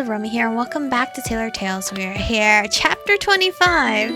Aromie here, and welcome back to Tailor Tales. We are here, chapter 25.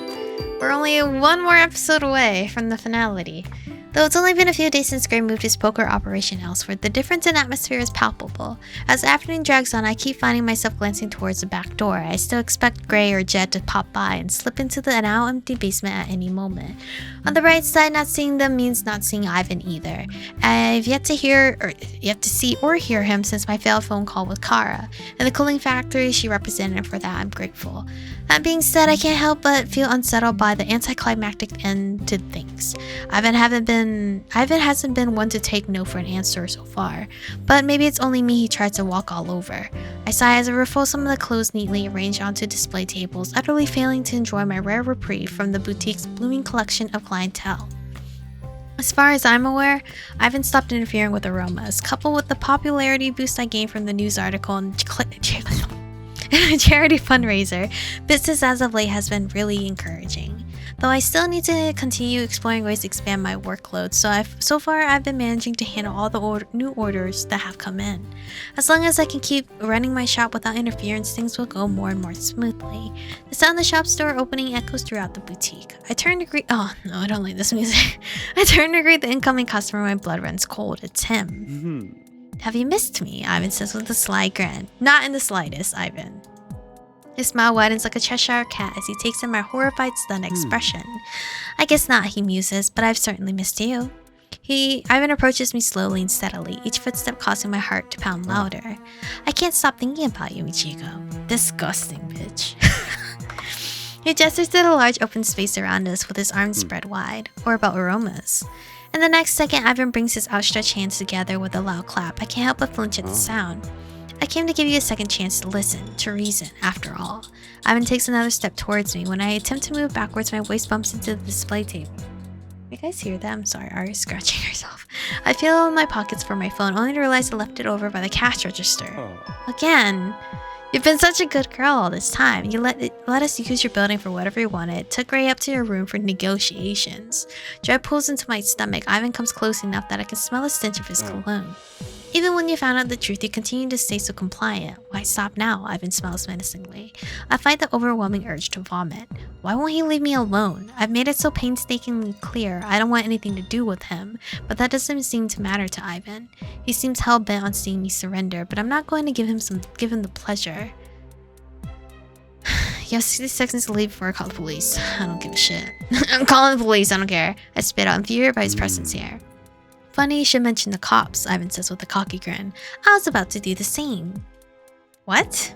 We're only one more episode away from the finality. Though it's only been a few days since Gray moved his poker operation elsewhere, the difference in atmosphere is palpable. As the afternoon drags on, I keep finding myself glancing towards the back door. I still expect Gray or Jed to pop by and slip into the now empty basement at any moment. On the bright side, not seeing them means not seeing Ivan either. I've yet to see or hear him since my failed phone call with Kara, and the cooling factory she represented. For that, I'm grateful. That being said, I can't help but feel unsettled by the anticlimactic end to things. Ivan hasn't been one to take no for an answer so far, but maybe it's only me he tried to walk all over. I sigh as I refold some of the clothes neatly arranged onto display tables, utterly failing to enjoy my rare reprieve from the boutique's blooming collection of clientele. As far as I'm aware, Ivan stopped interfering with aromas, coupled with the popularity boost I gained from the news article and charity fundraiser. Business as of late has been really encouraging. Though I still need to continue exploring ways to expand my workload, so far I've been managing to handle all the new orders that have come in. As long as I can keep running my shop without interference, things will go more and more smoothly. The sound of the shop's door opening echoes throughout the boutique. I turn to greet— oh no, I don't like this music. I turn to greet the incoming customer. My blood runs cold. It's him. Have you missed me? Ivan says with a sly grin. Not in the slightest, Ivan. His smile widens like a Cheshire cat as he takes in my horrified, stunned expression. I guess not, he muses, but I've certainly missed you. Ivan approaches me slowly and steadily, each footstep causing my heart to pound louder. I can't stop thinking about you, Ichigo. Disgusting, bitch. He gestures to the large open space around us with his arms spread wide, or about aromas. And the next second, Ivan brings his outstretched hands together with a loud clap. I can't help but flinch at the sound. I came to give you a second chance to listen, to reason, after all. Ivan takes another step towards me. When I attempt to move backwards, my waist bumps into the display table. You guys hear that? I'm sorry, Ari's scratching herself. I feel in my pockets for my phone, only to realize I left it over by the cash register. Again. You've been such a good girl all this time. You let us use your building for whatever you wanted. Took Ray up to your room for negotiations. Dread pulls into my stomach. Ivan comes close enough that I can smell the stench of his cologne. Even when you found out the truth, you continue to stay so compliant. Why stop now? Ivan smells menacingly. I fight the overwhelming urge to vomit. Why won't he leave me alone? I've made it so painstakingly clear I don't want anything to do with him, but that doesn't seem to matter to Ivan. He seems hell-bent on seeing me surrender, but I'm not going to give him the pleasure. You have 60 seconds to leave before I call the police. I don't give a shit. I'm calling the police, I don't care. I spit out, infuriated by his presence here. Funny you should mention the cops, Ivan says with a cocky grin. I was about to do the same. What?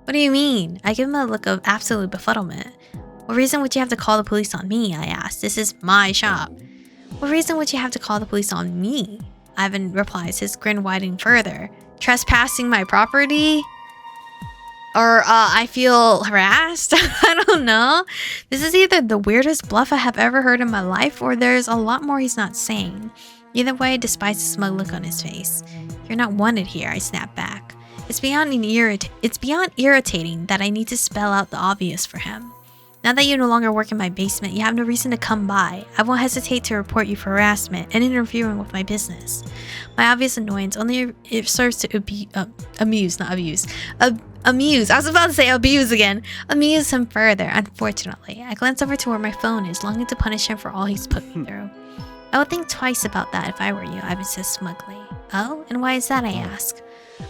What do you mean? I give him a look of absolute befuddlement. What reason would you have to call the police on me? I asked. This is my shop. What reason would you have to call the police on me? Ivan replies, his grin widening further. Trespassing my property? Or I feel harassed? I don't know. This is either the weirdest bluff I have ever heard in my life, or there's a lot more he's not saying. Either way, I despise the smug look on his face. You're not wanted here, I snap back. It's beyond irritating that I need to spell out the obvious for him. Now that you no longer work in my basement, you have no reason to come by. I won't hesitate to report you for harassment and interfering with my business. My obvious annoyance only serves to amuse. I was about to say abuse again. Amuse him further, unfortunately. I glance over to where my phone is, longing to punish him for all he's put me through. I would think twice about that if I were you, Ivan says smugly. Oh, and why is that, I ask.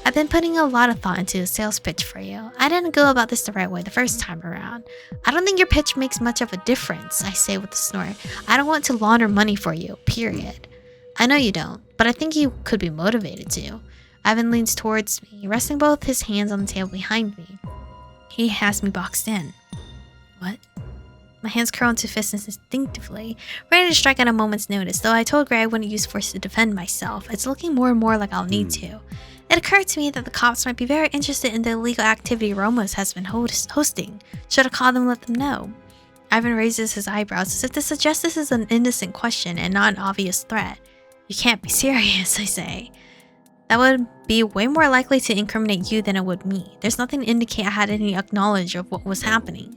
I've been putting a lot of thought into a sales pitch for you. I didn't go about this the right way the first time around. I don't think your pitch makes much of a difference, I say with a snort. I don't want to launder money for you, period. I know you don't, but I think you could be motivated to. Ivan leans towards me, resting both his hands on the table behind me. He has me boxed in. What? My hands curl into fists instinctively, ready to strike at a moment's notice. Though I told Gray I wouldn't use force to defend myself, it's looking more and more like I'll need to. It occurred to me that the cops might be very interested in the illegal activity Romos has been hosting. Should I call them and let them know? Ivan raises his eyebrows as if to suggest this is an innocent question and not an obvious threat. You can't be serious, I say. That would be way more likely to incriminate you than it would me. There's nothing to indicate I had any knowledge of what was happening.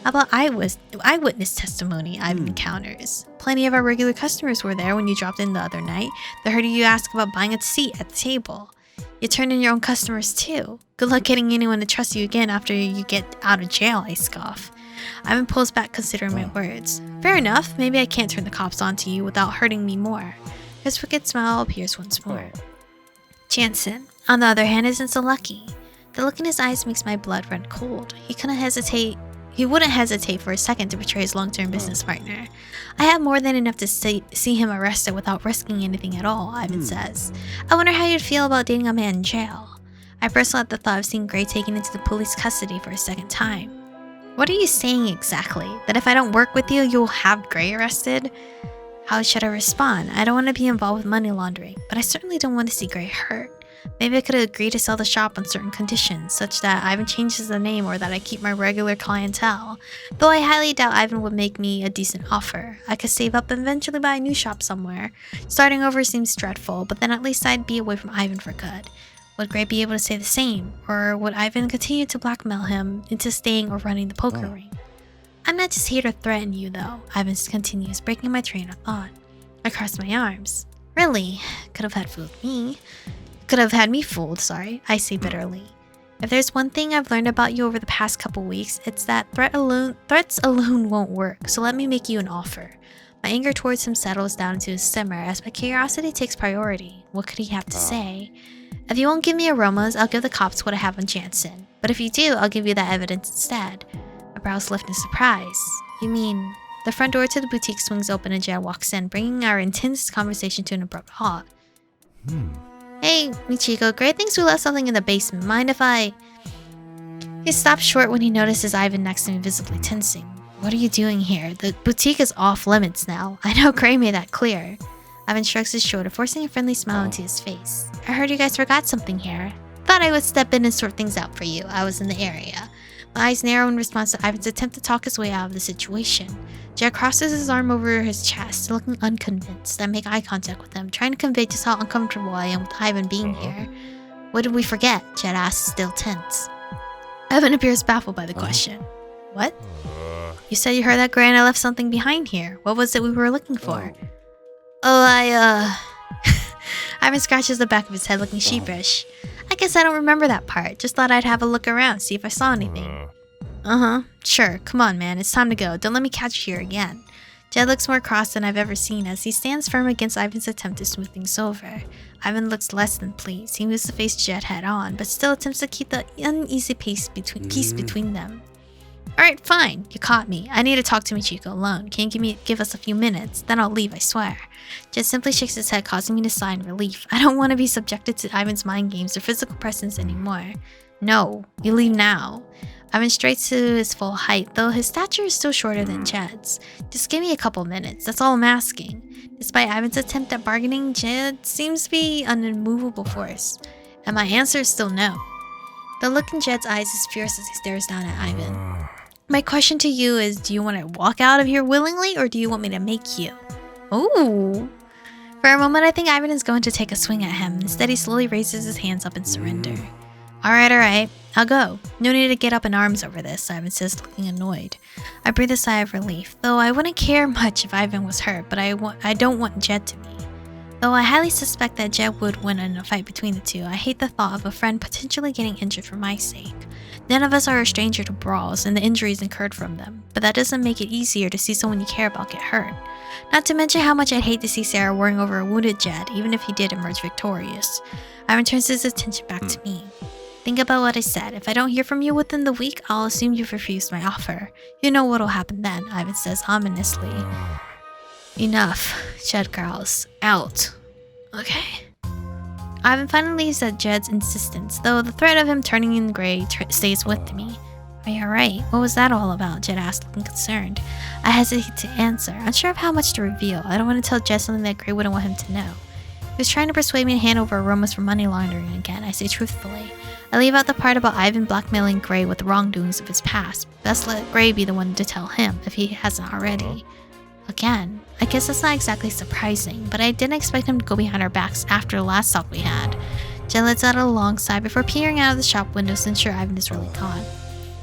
How about eyewitness testimony Ivan encounters? Plenty of our regular customers were there when you dropped in the other night. They heard you ask about buying a seat at the table. You turned in your own customers too. Good luck getting anyone to trust you again after you get out of jail, I scoff. Ivan pulls back considering my words. Fair enough, maybe I can't turn the cops onto you without hurting me more. His wicked smile appears once more. Jansen, on the other hand, isn't so lucky. The look in his eyes makes my blood run cold. He wouldn't hesitate for a second to betray his long-term business partner. I have more than enough to see him arrested without risking anything at all, Ivan says. I wonder how you'd feel about dating a man in jail. I bristle at the thought of seeing Gray taken into the police custody for a second time. What are you saying exactly? That if I don't work with you, you'll have Gray arrested? How should I respond? I don't want to be involved with money laundering, but I certainly don't want to see Gray hurt. Maybe I could agree to sell the shop on certain conditions, such that Ivan changes the name or that I keep my regular clientele. Though I highly doubt Ivan would make me a decent offer. I could save up and eventually buy a new shop somewhere. Starting over seems dreadful, but then at least I'd be away from Ivan for good. Would Gray be able to say the same? Or would Ivan continue to blackmail him into staying or running the poker ring? I'm not just here to threaten you though, Ivan continues, breaking my train of thought. I cross my arms. Really? Could have had me fooled, I say bitterly. If there's one thing I've learned about you over the past couple weeks, it's that threats alone won't work, so let me make you an offer. My anger towards him settles down to a simmer as my curiosity takes priority. What could he have to say? If you won't give me aromas, I'll give the cops what I have on Jansen. But if you do, I'll give you that evidence instead. My brows lift in surprise. You mean... The front door to the boutique swings open and Jed walks in, bringing our intense conversation to an abrupt halt. Hey, Michiko, Gray thinks we left something in the basement. Mind if I... He stops short when he notices Ivan next to me visibly tensing. What are you doing here? The boutique is off limits now. I know Gray made that clear. Ivan shrugs his shoulder, forcing a friendly smile into his face. I heard you guys forgot something here. Thought I would step in and sort things out for you. I was in the area. My eyes narrow in response to Ivan's attempt to talk his way out of the situation. Jed crosses his arm over his chest, looking unconvinced. I make eye contact with him, trying to convey just how uncomfortable I am with Ivan being here. What did we forget? Jed asks, still tense. Ivan appears baffled by the question. What? You said you heard that Gray and I left something behind here. What was it we were looking for? Ivan scratches the back of his head, looking sheepish. I guess I don't remember that part. Just thought I'd have a look around, see if I saw anything. Sure. Come on, man. It's time to go. Don't let me catch you here again. Jed looks more cross than I've ever seen as he stands firm against Ivan's attempt to smooth things over. Ivan looks less than pleased. He moves to face Jed head on, but still attempts to keep the uneasy peace between them. Alright, fine. You caught me. I need to talk to Michiko alone. Can you give us a few minutes? Then I'll leave, I swear. Jed simply shakes his head, causing me to sigh in relief. I don't want to be subjected to Ivan's mind games or physical presence anymore. No, you leave now. Ivan straightens to his full height, though his stature is still shorter than Jed's. Just give me a couple minutes, that's all I'm asking. Despite Ivan's attempt at bargaining, Jed seems to be an immovable force. And my answer is still no. The look in Jed's eyes is fierce as he stares down at Ivan. My question to you is, do you want to walk out of here willingly, or do you want me to make you? Ooh. For a moment, I think Ivan is going to take a swing at him. Instead, he slowly raises his hands up in surrender. Alright. I'll go. No need to get up in arms over this, Ivan says, looking annoyed. I breathe a sigh of relief, though I wouldn't care much if Ivan was hurt, but I don't want Jed to be. Though I highly suspect that Jed would win in a fight between the two, I hate the thought of a friend potentially getting injured for my sake. None of us are a stranger to brawls and the injuries incurred from them, but that doesn't make it easier to see someone you care about get hurt. Not to mention how much I'd hate to see Sarah worrying over a wounded Jed, even if he did emerge victorious. Ivan turns his attention back to me. Think about what I said. If I don't hear from you within the week, I'll assume you've refused my offer. You know what'll happen then, Ivan says ominously. Enough, Jed growls. Out. Okay. Ivan finally leaves at Jed's insistence, though the threat of him turning in Gray stays with me. Are you alright? What was that all about? Jed asked, looking concerned. I hesitate to answer, unsure of how much to reveal. I don't want to tell Jed something that Gray wouldn't want him to know. He was trying to persuade me to hand over aromas for money laundering again, I say truthfully. I leave out the part about Ivan blackmailing Gray with the wrongdoings of his past. Best let Gray be the one to tell him, if he hasn't already. Again, I guess that's not exactly surprising, but I didn't expect him to go behind our backs after the last talk we had. Jed lets out a long sigh before peering out of the shop windows to ensure Ivan is really gone.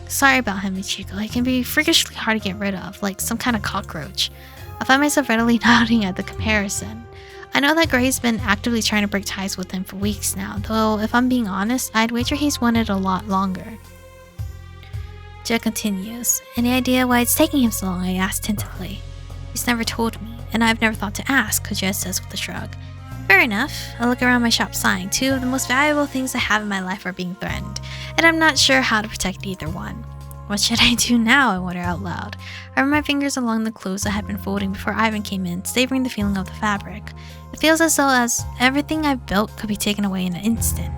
Sorry about him, Michiko. He can be freakishly hard to get rid of, like some kind of cockroach. I find myself readily nodding at the comparison. I know that Gray's been actively trying to break ties with him for weeks now, though if I'm being honest, I'd wager he's wanted a lot longer. Jed continues. Any idea why it's taking him so long? I asked tentatively. He's never told me, and I've never thought to ask, Jed says with a shrug. Fair enough. I look around my shop sign. 2 of the most valuable things I have in my life are being threatened, and I'm not sure how to protect either one. What should I do now? I wonder out loud. I run my fingers along the clothes I had been folding before Ivan came in, savoring the feeling of the fabric. It feels as though everything I've built could be taken away in an instant.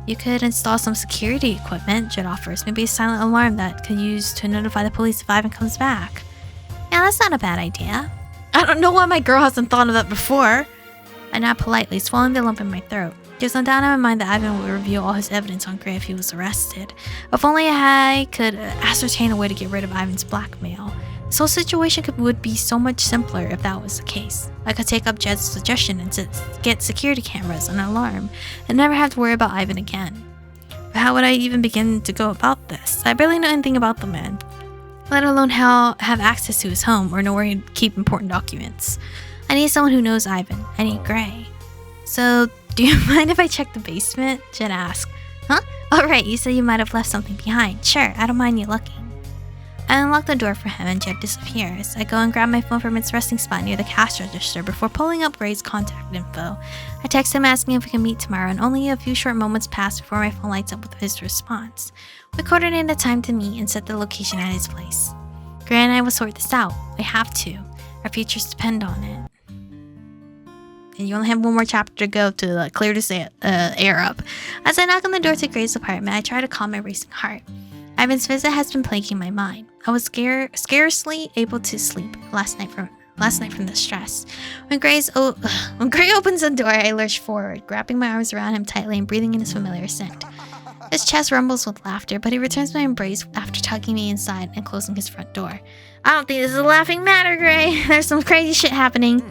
You could install some security equipment, Jed offers. Maybe a silent alarm that could use to notify the police if Ivan comes back. Yeah, that's not a bad idea. I don't know why my girl hasn't thought of that before. I nod politely, swallowing the lump in my throat. There's no doubt in my mind that Ivan would reveal all his evidence on Gray if he was arrested. If only I could ascertain a way to get rid of Ivan's blackmail. This whole situation would be so much simpler if that was the case. I could take up Jed's suggestion and get security cameras and an alarm, and never have to worry about Ivan again. But how would I even begin to go about this? I barely know anything about the man, let alone have access to his home or know where he'd keep important documents. I need someone who knows Ivan. I need Gray. So, do you mind if I check the basement? Jed asked. Huh? Alright, you said you might have left something behind. Sure, I don't mind you looking. I unlock the door for him and Jed disappears. I go and grab my phone from its resting spot near the cash register before pulling up Gray's contact info. I text him asking if we can meet tomorrow, and only a few short moments pass before my phone lights up with his response. We coordinate a time to meet and set the location at his place. Gray and I will sort this out. We have to. Our futures depend on it. And you only have one more chapter to go to clear this air up. As I knock on the door to Gray's apartment, I try to calm my racing heart. Ivan's visit has been plaguing my mind. I was scarcely able to sleep last night from the stress. When Gray opens the door, I lurch forward, grabbing my arms around him tightly and breathing in his familiar scent. His chest rumbles with laughter, but he returns my embrace after tugging me inside and closing his front door. I don't think this is a laughing matter, Gray. There's some crazy shit happening.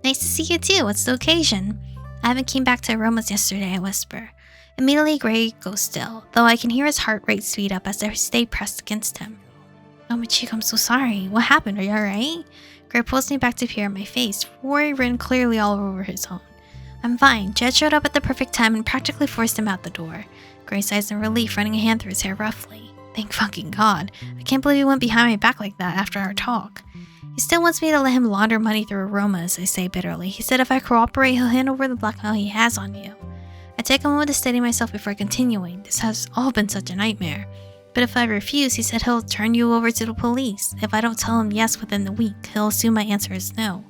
Nice to see you too. What's the occasion? Ivan came back to Aroma's yesterday, I whisper. Immediately, Gray goes still, though I can hear his heart rate speed up as I stay pressed against him. Oh, Machiko, I'm so sorry. What happened? Are you alright? Gray pulls me back to peer at my face, worry written clearly all over his own. I'm fine. Jed showed up at the perfect time and practically forced him out the door. Gray sighs in relief, running a hand through his hair roughly. Thank fucking God. I can't believe he went behind my back like that after our talk. He still wants me to let him launder money through Aromas, I say bitterly. He said if I cooperate, he'll hand over the blackmail he has on you. I take a moment to steady myself before continuing. This has all been such a nightmare. But if I refuse, he said he'll turn you over to the police. If I don't tell him yes within the week, he'll assume my answer is no.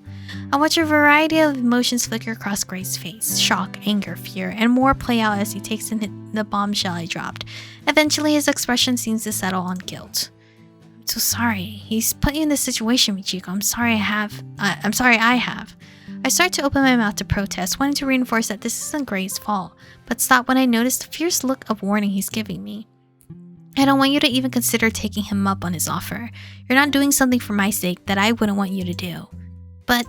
I watch a variety of emotions flicker across Gray's face. Shock, anger, fear, and more play out as he takes in the bombshell I dropped. Eventually, his expression seems to settle on guilt. I'm so sorry. He's put you in this situation, Michiko. I'm sorry I have. I start to open my mouth to protest, wanting to reinforce that this isn't Gray's fault, but stop when I notice the fierce look of warning he's giving me. I don't want you to even consider taking him up on his offer. You're not doing something for my sake that I wouldn't want you to do. But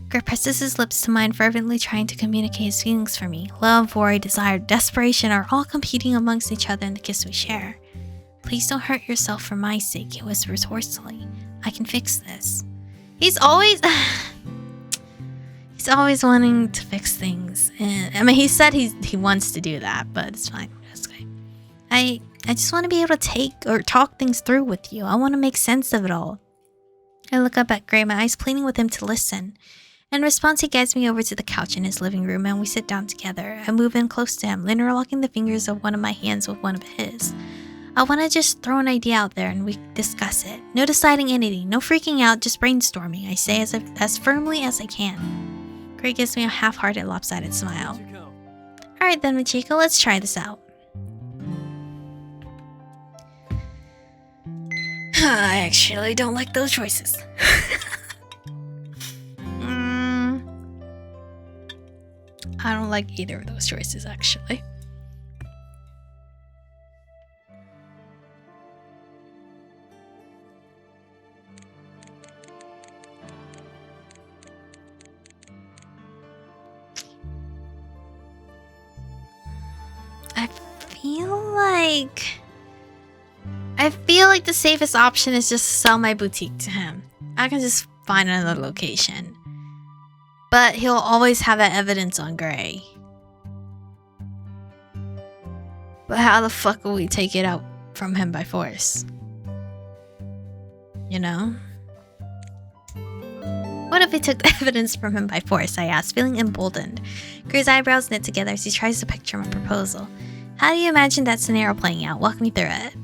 Gray presses his lips to mine, fervently trying to communicate his feelings for me. Love, worry, desire, desperation are all competing amongst each other in the kiss we share. Please don't hurt yourself for my sake, he whispers hoarsely. I can fix this. He's always wanting to fix things. And I mean, he said he wants to do that, but it's fine. It's okay. I just want to be able to take or talk things through with you. I want to make sense of it all. I look up at Gray, my eyes pleading with him to listen. In response, he guides me over to the couch in his living room and we sit down together. I move in close to him, interlocking the fingers of one of my hands with one of his. I want to just throw an idea out there and we discuss it. No deciding anything, no freaking out, just brainstorming, I say as firmly as I can. Gray gives me a half-hearted, lopsided smile. Alright then, Michiko, let's try this out. I actually don't like those choices. I don't like either of those choices, actually. I feel like the safest option is just to sell my boutique to him. I can just find another location. But he'll always have that evidence on Gray. But how the fuck will we take it out from him by force? You know? What if we took the evidence from him by force? I asked, feeling emboldened. Gray's eyebrows knit together as he tries to picture my proposal. How do you imagine that scenario playing out? Walk me through it.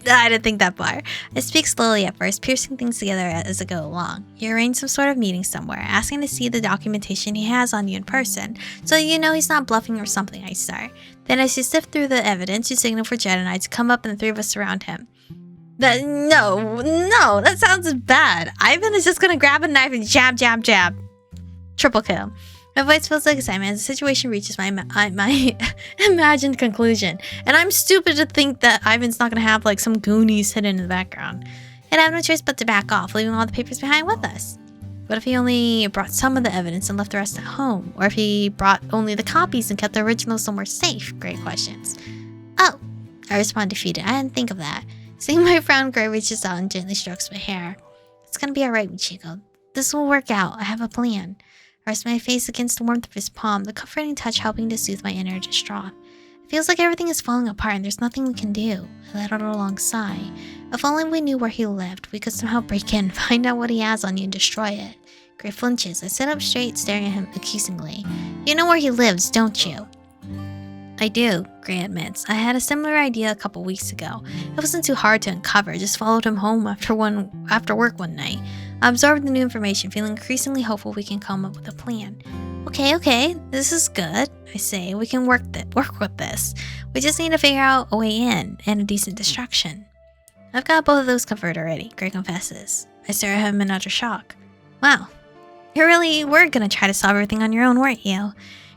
I didn't think that far. I speak slowly at first, piecing things together as I go along. You arrange some sort of meeting somewhere, asking to see the documentation he has on you in person, so you know he's not bluffing or something, I start. Then as you sift through the evidence, you signal for Jed and I to come up and the three of us surround him. No, that sounds bad. Ivan is just gonna grab a knife and jab, jab, jab. Triple kill. My voice feels like excitement as the situation reaches my imagined conclusion. And I'm stupid to think that Ivan's not going to have like some Goonies hidden in the background. And I have no choice but to back off, leaving all the papers behind with us. What if he only brought some of the evidence and left the rest at home? Or if he brought only the copies and kept the original somewhere safe? Great questions. Oh, I respond defeated. I didn't think of that. Seeing my frown, Gray reaches out and gently strokes my hair. It's going to be alright, Michiko. This will work out. I have a plan. I rest my face against the warmth of his palm, the comforting touch helping to soothe my inner distraught. It feels like everything is falling apart and there's nothing we can do. I let out a long sigh. If only we knew where he lived, we could somehow break in, find out what he has on you and destroy it. Gray flinches. I sit up straight, staring at him accusingly. You know where he lives, don't you? I do, Gray admits. I had a similar idea a couple weeks ago. It wasn't too hard to uncover, just followed him home after work one night. I absorbed the new information, feeling increasingly hopeful we can come up with a plan. Okay, this is good, I say. We can work with this. We just need to figure out a way in and a decent distraction. I've got both of those covered already, Gray confesses. I stare at him in utter shock. Wow, you really were gonna try to solve everything on your own, weren't you?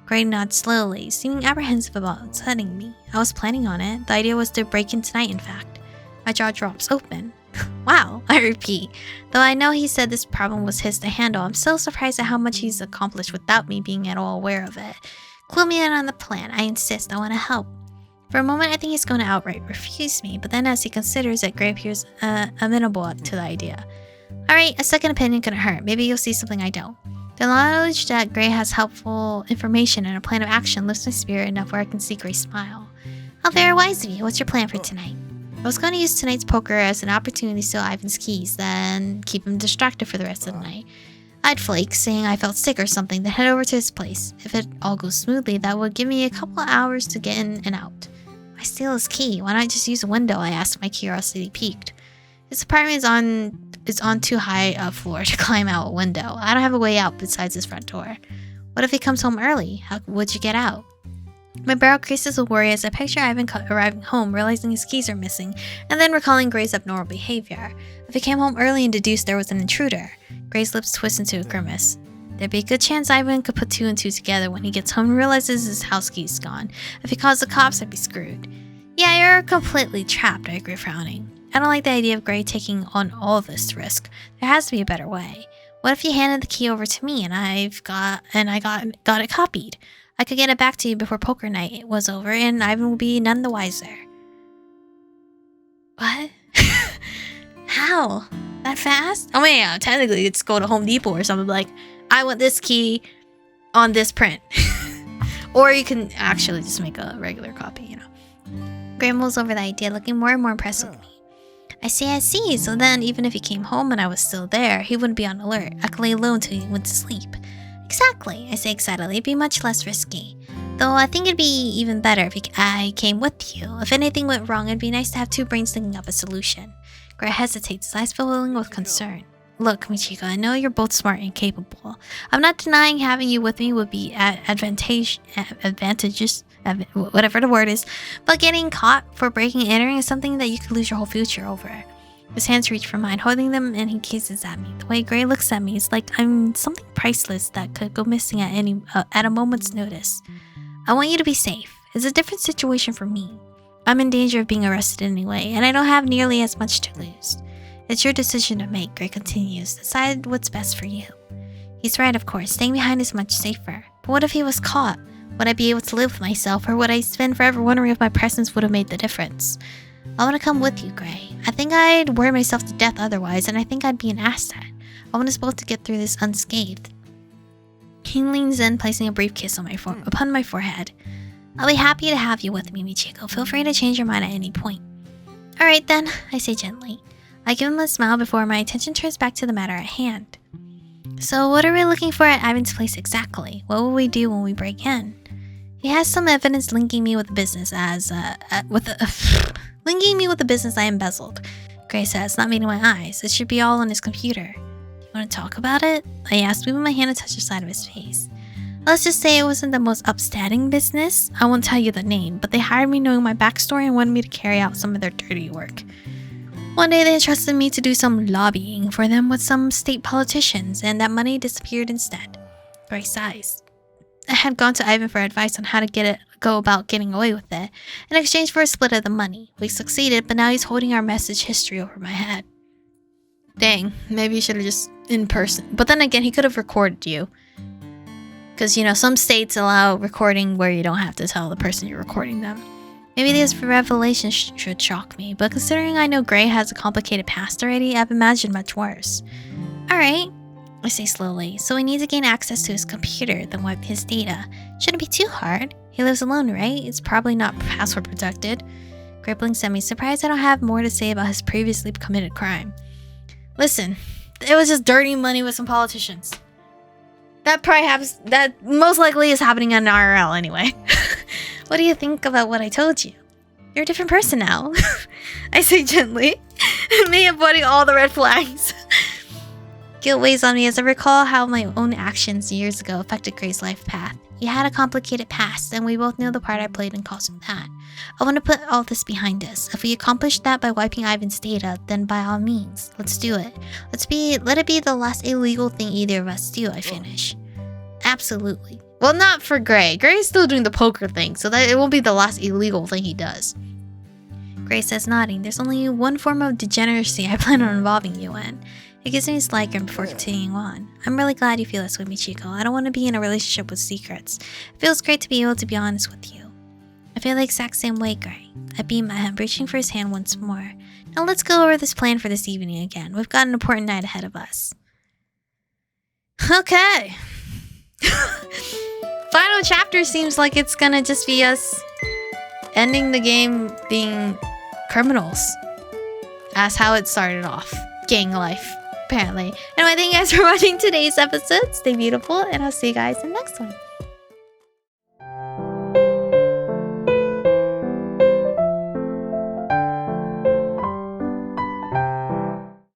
Gray nods slowly, seeming apprehensive about upsetting me. I was planning on it. The idea was to break in tonight, in fact. My jaw drops open. Wow, I repeat. Though I know he said this problem was his to handle, I'm still surprised at how much he's accomplished without me being at all aware of it. Clue me in on the plan. I insist. I want to help. For a moment, I think he's going to outright refuse me, but then as he considers it, Gray appears amenable to the idea. Alright, a second opinion couldn't hurt. Maybe you'll see something I don't. The knowledge that Gray has helpful information and a plan of action lifts my spirit enough where I can see Gray smile. How very wise of you. What's your plan for tonight? I was going to use tonight's poker as an opportunity to steal Ivan's keys, then keep him distracted for the rest of the night. I'd flake, saying I felt sick or something, then head over to his place. If it all goes smoothly, that would give me a couple of hours to get in and out. I steal his key. Why not just use a window? I asked, my curiosity piqued. His apartment is on too high a floor to climb out a window. I don't have a way out besides his front door. What if he comes home early? How would you get out? My brow creases with worry as I picture Ivan arriving home, realizing his keys are missing, and then recalling Gray's abnormal behavior. If he came home early and deduced there was an intruder, Gray's lips twist into a grimace. There'd be a good chance Ivan could put two and two together when he gets home and realizes his house key's gone. If he calls the cops, I'd be screwed. Yeah, you're completely trapped, I agree, frowning. I don't like the idea of Gray taking on all of this risk. There has to be a better way. What if you handed the key over to me and I got it copied? I could get it back to you before poker night was over, and Ivan will be none the wiser. What? How? That fast? Oh yeah, technically it's go to Home Depot or something like, I want this key on this print. Or you can actually just make a regular copy, you know. Gray mulls over the idea, looking more and more impressed with me. I see. So then, even if he came home and I was still there, he wouldn't be on alert. I could lay low until he went to sleep. Exactly, I say excitedly. It'd be much less risky. Though I think it'd be even better if I came with you. If anything went wrong, it'd be nice to have two brains thinking up a solution. Gray hesitates, his eyes filling with concern. Look, Michiko, I know you're both smart and capable. I'm not denying having you with me would be advantageous, whatever the word is, but getting caught for breaking and entering is something that you could lose your whole future over. His hands reach for mine, holding them, and he gazes at me. The way Gray looks at me is like I'm something priceless that could go missing at a moment's notice. I want you to be safe. It's a different situation for me. I'm in danger of being arrested anyway, and I don't have nearly as much to lose. It's your decision to make, Gray continues. Decide what's best for you. He's right, of course. Staying behind is much safer. But what if he was caught? Would I be able to live with myself, or would I spend forever wondering if my presence would have made the difference? I want to come with you, Gray. I think I'd worry myself to death otherwise, and I think I'd be an asset. I want us both to get through this unscathed. He leans in, placing a brief kiss on upon my forehead. I'll be happy to have you with me, Michiko. Feel free to change your mind at any point. Alright then, I say gently. I give him a smile before my attention turns back to the matter at hand. So what are we looking for at Ivan's place exactly? What will we do when we break in? He has some evidence linking me with the business linking me with the business I embezzled. Gray says, not meeting my eyes. It should be all on his computer. Do you want to talk about it? I asked, moving my hand to touch the side of his face. Let's just say it wasn't the most upstanding business. I won't tell you the name, but they hired me knowing my backstory and wanted me to carry out some of their dirty work. One day they entrusted me to do some lobbying for them with some state politicians, and that money disappeared instead. Gray sighs. I had gone to Ivan for advice on how to go about getting away with it, in exchange for a split of the money. We succeeded, but now he's holding our message history over my head. Dang, maybe he should have just in person. But then again, he could have recorded you. Because, you know, some states allow recording where you don't have to tell the person you're recording them. Maybe this revelation should shock me, but considering I know Gray has a complicated past already, I've imagined much worse. Alright, I say slowly, so we need to gain access to his computer, then wipe his data. Shouldn't be too hard. He lives alone, right? It's probably not password protected. Gray blinks at me, surprised I don't have more to say about his previously committed crime. Listen, it was just dirty money with some politicians. That most likely is happening in IRL anyway. What do you think about what I told you? You're a different person now. I say gently, me avoiding all the red flags. Guilt weighs on me as I recall how my own actions years ago affected Gray's life path. He had a complicated past, and we both know the part I played in causing that. I want to put all this behind us. If we accomplish that by wiping Ivan's data, then by all means, let's do it. Let it be the last illegal thing either of us do, I finish. Absolutely. Well, not for Gray. Gray's still doing the poker thing, so that it won't be the last illegal thing he does. Gray says, nodding. There's only one form of degeneracy I plan on involving you in. It gives me a slight grin before continuing on. I'm really glad you feel this way, Michiko. I don't want to be in a relationship with secrets. It feels great to be able to be honest with you. I feel the exact same way, Gray. I beam at him, reaching for his hand once more. Now let's go over this plan for this evening again. We've got an important night ahead of us. Okay. Final chapter seems like it's gonna just be us ending the game being criminals. That's how it started off. Gang life, apparently. Anyway, thank you guys for watching today's episode. Stay beautiful, and I'll see you guys in the next one.